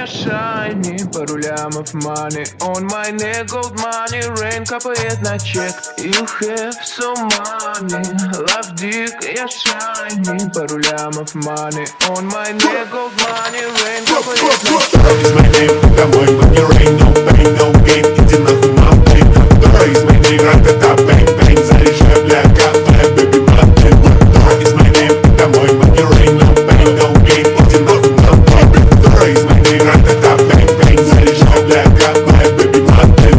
я shiny, пару лямов money on my neck, gold money, rain капает на чек. You have so money, love dick, я shiny, пару лямов money on my neck, gold money, rain капает на чек. Is my name, домой, money, rain, no pain, no gain, иди нахуй, mountain. Is my name, ра-та-та, bang, bang, заряжай, бля, капай, baby, mountain. Is my name, домой, money, rain, no pain, no gain, иди нахуй, mountain. Is my name, ра-та-та, bang, bang, заряжай, бля, капай, baby, mountain.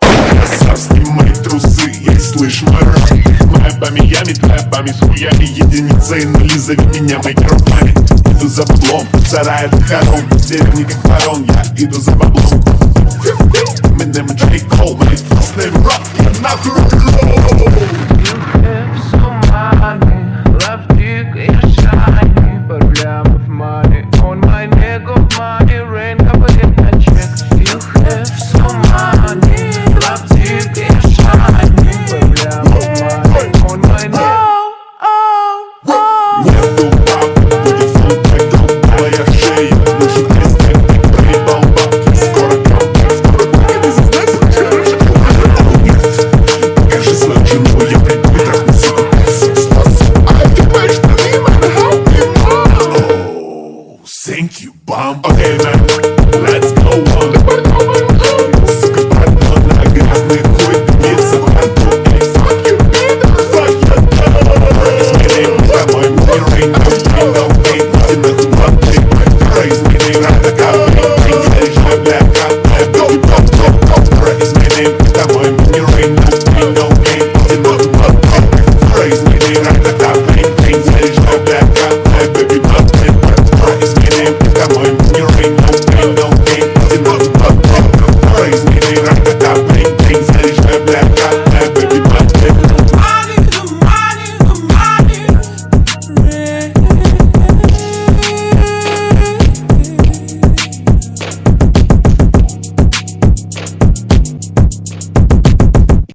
Красав, снимай трусы, ей, слышь, мой рот. Моя бами-ями, твоя бами с хуями, единицы и нули, зови меня майкропами. Иду за баблом, сарай это хором, в деревне как ворон, я иду за баблом. Eminem и J. Cole, мои вкусные рот, я нахуй рок-н-ролл. You have so